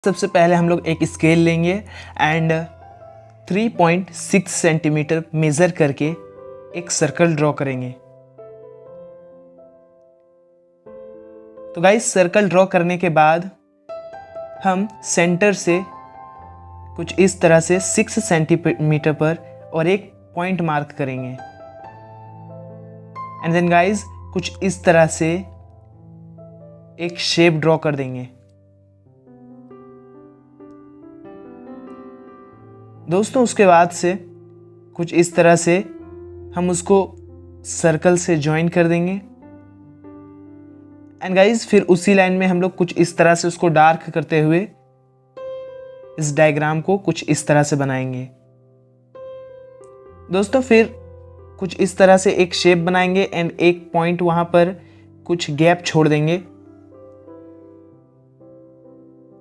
सबसे पहले हम लोग एक स्केल लेंगे एंड 3.6 सेंटीमीटर मेज़र करके एक सर्कल ड्रॉ करेंगे। तो गाइस सर्कल ड्रॉ करने के बाद हम सेंटर से कुछ इस तरह से 6 सेंटीमीटर पर और एक पॉइंट मार्क करेंगे एंड देन गाइस कुछ इस तरह से एक शेप ड्रॉ कर देंगे। दोस्तों उसके बाद से कुछ इस तरह से हम उसको सर्कल से ज्वाइन कर देंगे एंड गाइस फिर उसी लाइन में हम लोग कुछ इस तरह से उसको डार्क करते हुए इस डायग्राम को कुछ इस तरह से बनाएंगे। दोस्तों फिर कुछ इस तरह से एक शेप बनाएंगे एंड एक पॉइंट वहां पर कुछ गैप छोड़ देंगे।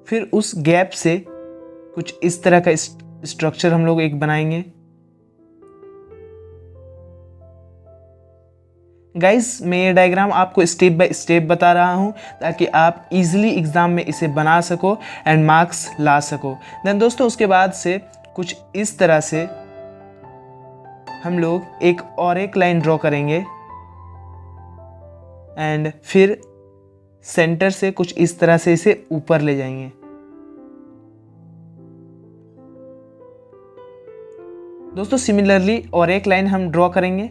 फिर उस गैप से कुछ इस तरह का स्ट्रक्चर हम लोग एक बनाएंगे। गाइस मैं ये डायग्राम आपको स्टेप बाय स्टेप बता रहा हूं ताकि आप इजीली एग्जाम में इसे बना सको एंड मार्क्स ला सको। देन दोस्तों उसके बाद से कुछ इस तरह से हम लोग एक लाइन ड्रॉ करेंगे एंड फिर सेंटर से कुछ इस तरह से इसे ऊपर ले जाएंगे। दोस्तों सिमिलरली और एक लाइन हम ड्रॉ करेंगे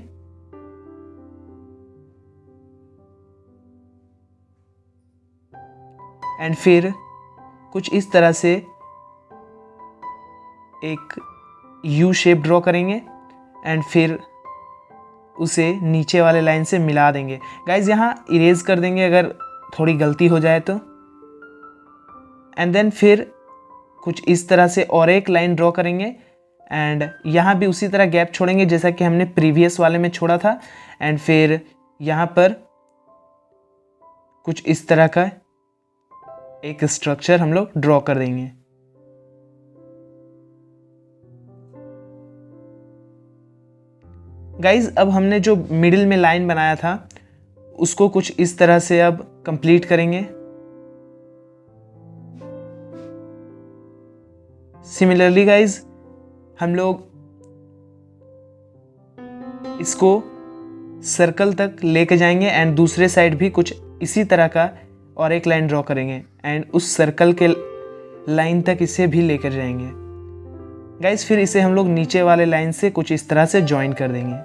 एंड फिर कुछ इस तरह से एक यू शेप ड्रॉ करेंगे एंड फिर उसे नीचे वाले लाइन से मिला देंगे। गाइज यहाँ इरेज कर देंगे अगर थोड़ी गलती हो जाए तो। एंड देन फिर कुछ इस तरह से और एक लाइन ड्रॉ करेंगे एंड यहाँ भी उसी तरह गैप छोड़ेंगे जैसा कि हमने प्रीवियस वाले में छोड़ा था एंड फिर यहाँ पर कुछ इस तरह का एक स्ट्रक्चर हम लोग ड्रॉ कर देंगे। गाइज अब हमने जो मिडिल में लाइन बनाया था उसको कुछ इस तरह से अब कंप्लीट करेंगे। सिमिलरली गाइज हम लोग इसको सर्कल तक लेके जाएंगे एंड दूसरे साइड भी कुछ इसी तरह का और एक लाइन ड्रॉ करेंगे एंड उस सर्कल के लाइन तक इसे भी लेकर जाएंगे। गाइस फिर इसे हम लोग नीचे वाले लाइन से कुछ इस तरह से ज्वाइन कर देंगे।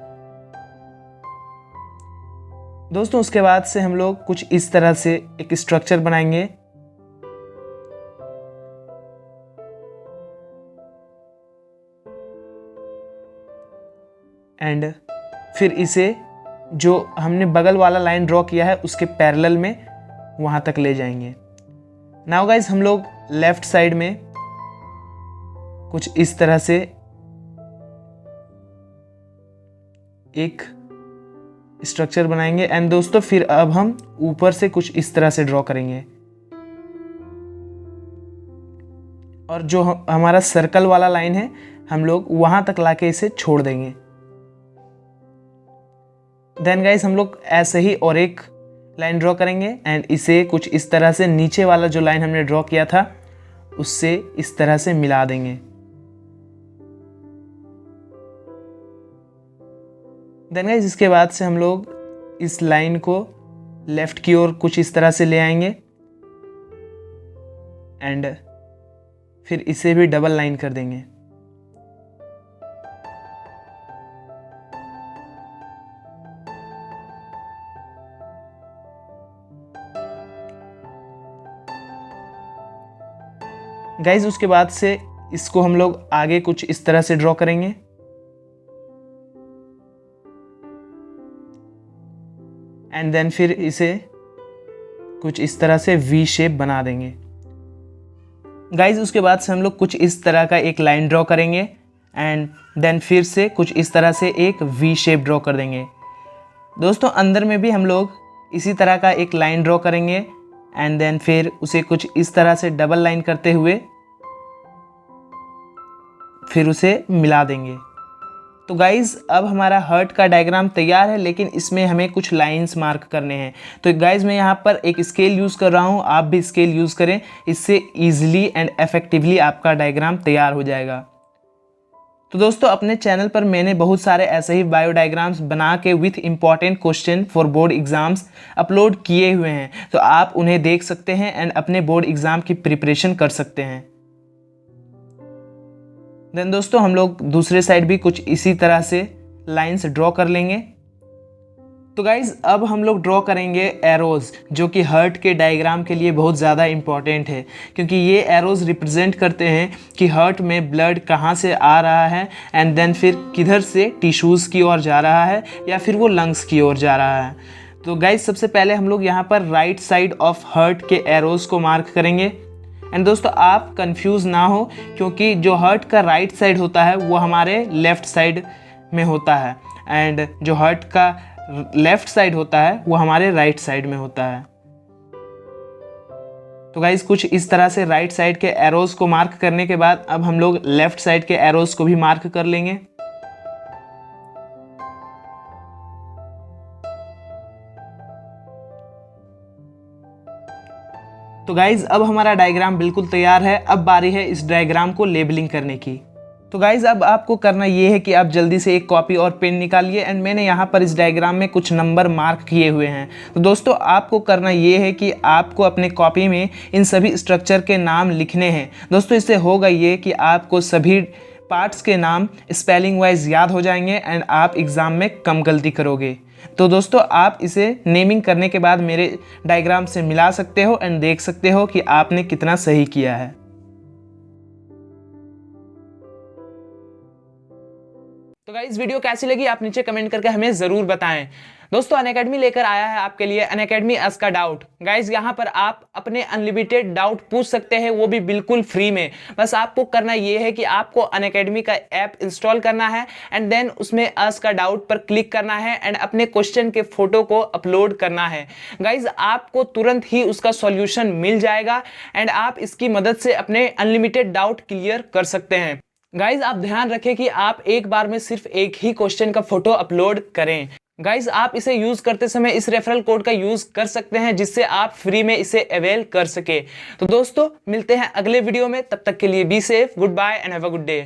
दोस्तों उसके बाद से हम लोग कुछ इस तरह से एक स्ट्रक्चर बनाएंगे एंड फिर इसे जो हमने बगल वाला लाइन ड्रॉ किया है उसके पैरेलल में वहां तक ले जाएंगे। नाउ गाइज हम लोग लेफ्ट साइड में कुछ इस तरह से एक स्ट्रक्चर बनाएंगे एंड दोस्तों फिर अब हम ऊपर से कुछ इस तरह से ड्रॉ करेंगे और जो हमारा सर्कल वाला लाइन है हम लोग वहां तक लाके इसे छोड़ देंगे। देन गाइस हम लोग ऐसे ही और एक लाइन ड्रॉ करेंगे एंड इसे कुछ इस तरह से नीचे वाला जो लाइन हमने ड्रॉ किया था उससे इस तरह से मिला देंगे। देन गाइस इसके बाद से हम लोग इस लाइन को लेफ्ट की ओर कुछ इस तरह से ले आएंगे एंड फिर इसे भी डबल लाइन कर देंगे। गाइज उसके बाद से इसको हम लोग आगे कुछ इस तरह से ड्रॉ करेंगे एंड देन फिर इसे कुछ इस तरह से वी शेप बना देंगे। गाइज उसके बाद से हम लोग कुछ इस तरह का एक लाइन ड्रॉ करेंगे एंड देन फिर से कुछ इस तरह से एक वी शेप ड्रॉ कर देंगे। दोस्तों अंदर में भी हम लोग इसी तरह का एक लाइन ड्रॉ करेंगे एंड देन फिर उसे कुछ इस तरह से डबल लाइन करते हुए फिर उसे मिला देंगे। तो गाइज़ अब हमारा हर्ट का डायग्राम तैयार है, लेकिन इसमें हमें कुछ लाइंस मार्क करने हैं। तो गाइज़ मैं यहाँ पर एक स्केल यूज़ कर रहा हूँ, आप भी स्केल यूज़ करें, इससे ईजिली एंड इफेक्टिवली आपका डायग्राम तैयार हो जाएगा। तो दोस्तों अपने चैनल पर मैंने बहुत सारे ऐसे ही बायो डायग्राम्स बना के with important question for board exams upload किए हुए हैं, तो आप उन्हें देख सकते हैं एंड अपने बोर्ड एग्ज़ाम की प्रिपरेशन कर सकते हैं। देन दोस्तों हम लोग दूसरे साइड भी कुछ इसी तरह से लाइंस ड्रॉ कर लेंगे। तो गाइज़ अब हम लोग ड्रॉ करेंगे एरोज़, जो कि हर्ट के डायग्राम के लिए बहुत ज़्यादा इम्पॉर्टेंट है, क्योंकि ये एरोज़ रिप्रेजेंट करते हैं कि हर्ट में ब्लड कहाँ से आ रहा है एंड देन फिर किधर से टिश्यूज़ की ओर जा रहा है या फिर वो लंग्स की ओर जा रहा है। तो गाइज़ सबसे पहले हम लोग यहाँ पर राइट साइड ऑफ हर्ट के एरोज़ को मार्क करेंगे। एंड दोस्तों आप कंफ्यूज ना हो, क्योंकि जो हर्ट का राइट साइड होता है वो हमारे लेफ़्ट साइड में होता है एंड जो हर्ट का लेफ्ट साइड होता है वो हमारे राइट साइड में होता है। तो गाइज कुछ इस तरह से राइट साइड के एरोज को मार्क करने के बाद अब हम लोग लेफ्ट साइड के एरोज को भी मार्क कर लेंगे। तो गाइज अब हमारा डायग्राम बिल्कुल तैयार है। अब बारी है इस डायग्राम को लेबलिंग करने की। तो गाइज़ अब आपको करना ये है कि आप जल्दी से एक कॉपी और पेन निकालिए एंड मैंने यहाँ पर इस डायग्राम में कुछ नंबर मार्क किए हुए हैं। तो दोस्तों आपको करना ये है कि आपको अपने कॉपी में इन सभी स्ट्रक्चर के नाम लिखने हैं। दोस्तों इससे होगा ये कि आपको सभी पार्ट्स के नाम स्पेलिंग वाइज याद हो जाएंगे एंड आप एग्ज़ाम में कम गलती करोगे। तो दोस्तों आप इसे नेमिंग करने के बाद मेरे डायग्राम से मिला सकते हो एंड देख सकते हो कि आपने कितना सही किया है। तो गाइस वीडियो कैसी लगी आप नीचे कमेंट करके हमें ज़रूर बताएं। दोस्तों अनअकैडमी लेकर आया है आपके लिए अनअकैडमी आस्क का डाउट। गाइस यहाँ पर आप अपने अनलिमिटेड डाउट पूछ सकते हैं, वो भी बिल्कुल फ्री में। बस आपको करना ये है कि आपको अनअकैडमी का ऐप इंस्टॉल करना है एंड देन उसमें आस्क का डाउट पर क्लिक करना है एंड अपने क्वेश्चन के फोटो को अपलोड करना है। गाइज आपको तुरंत ही उसका सॉल्यूशन मिल जाएगा एंड आप इसकी मदद से अपने अनलिमिटेड डाउट क्लियर कर सकते हैं। गाइज आप ध्यान रखें कि आप एक बार में सिर्फ एक ही क्वेश्चन का फोटो अपलोड करें। गाइज आप इसे यूज करते समय इस रेफरल कोड का यूज कर सकते हैं, जिससे आप फ्री में इसे अवेल कर सके। तो दोस्तों मिलते हैं अगले वीडियो में, तब तक के लिए be safe, goodbye and have a good day.